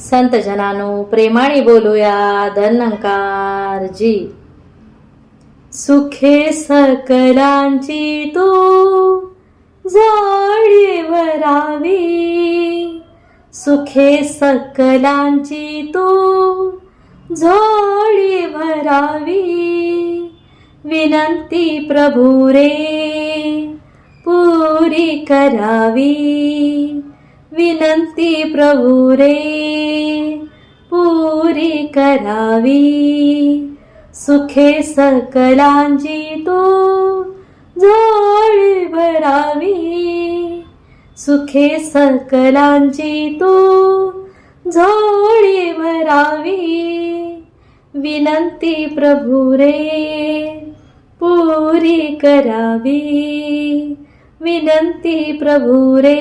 संत जनानो प्रेमाने बोलूया धनंकार जी. सुखे सकलांची तू जोडी भरावी, सुखे सकलांची तू जोडी भरावी. विनंती प्रभू रे पुरी करावी, विनंती प्रभू रे पुरी करावी. सुखे सकलांची तू जोडी भरावी, सुखे सकलांची तू जोडी भरावी. विनंती प्रभू रे पुरी करावी, विनंती प्रभू रे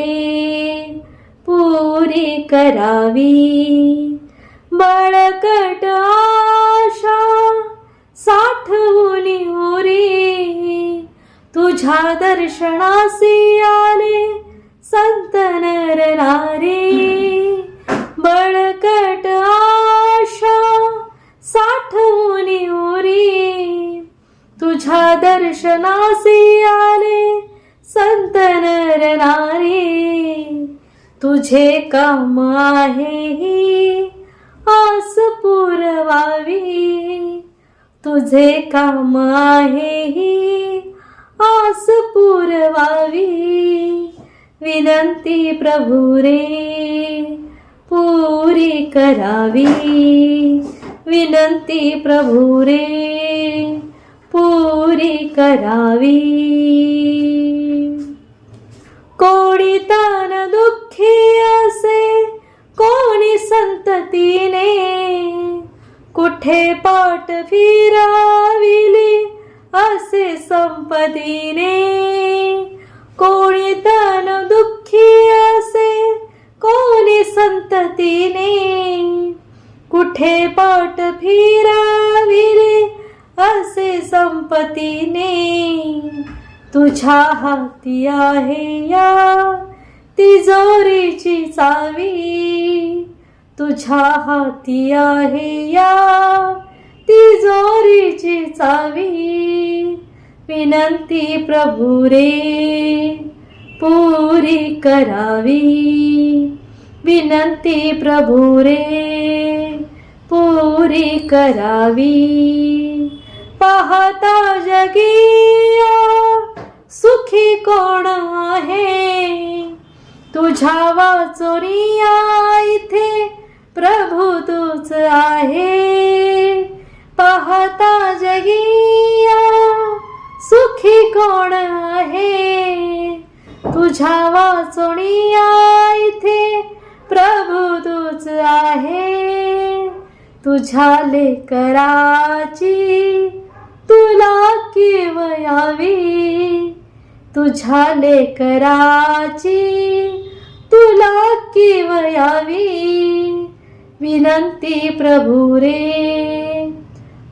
पुरी करावी. बळकट आशा साठवून उरी, तुझ्या दर्शनासी आले संत नर नारी. बळकट आशा साठवून उरी, तुझ्या दर्शनासी आले संत नर नारी. तुझे काम आहे ही आस पुरवावी, तुझे काम आहे ही आस पुरवावी. विनंती प्रभू रे पुरी करावी, विनंती प्रभू रे पुरी करावी. कोणी तन दुःखी असे कोणी संततीने, कुठे पाठ फिराविली असे संपतीने. कोणी तन दुःखी असे कोणी संततीने, कुठे पाठ फिराविले असे संपतीने. तुझ्या हाती आहे या तिजोरीची चावी, तुझ्या हाती आहे या तिजोरीची चावी. विनंती प्रभू रे पुरी करावी, विनंती प्रभू रे पुरी करावी. पाहता जगिया सुखी कोण आहे, तुझ्या वाचोनिया इथे प्रभू तूच आहे. पाहता जगिया सुखी कोण आहे, तुझ्या वाचोनिया इथे प्रभू तूच आहे. तुझ्या लेकराची तुला केवयावी, तुझ्या लेकराची तुला केवयावी. विनंती प्रभू रे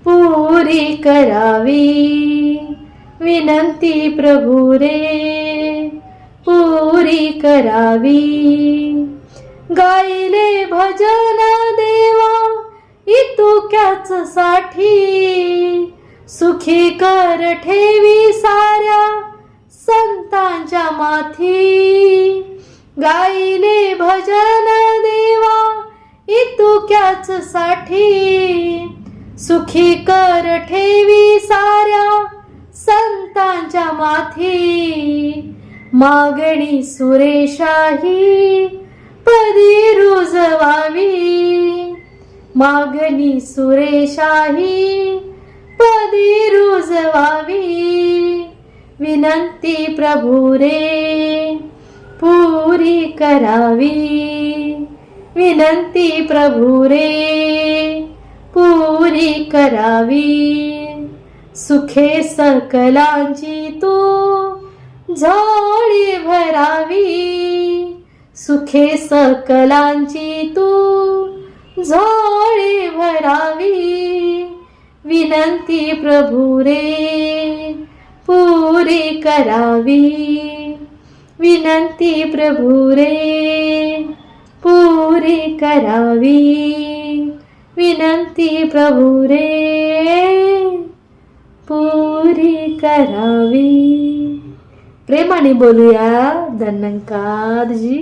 पुरी करावी, विनंती प्रभू रे पुरी करावी. गायले भजन देवा इतुक्याच साठी, सुखी कर ठेवी साऱ्या संतांच्या माथी. गायले भजन देवा इतुक्याच साठी, सुखी कर ठेवी साऱ्या संतांच्या माथी. मागणी सुरेशाही पदी रुजवावी, मागणी सुरेशाही पदी रुजवावी. विनंती प्रभू रे पुरी करावी, विनंती प्रभू रे पुरी करावी. सुखे सकलांची तू जोडी भरावी, सुखे सकलांची तू जोडी भरावी. विनंती प्रभू रे पुरी करावी, विनंती प्रभू रे पुरी पुरी करावी विनंती प्रभू रे पुरी करावी. प्रेमाने बोलूया धन्यंकारजी.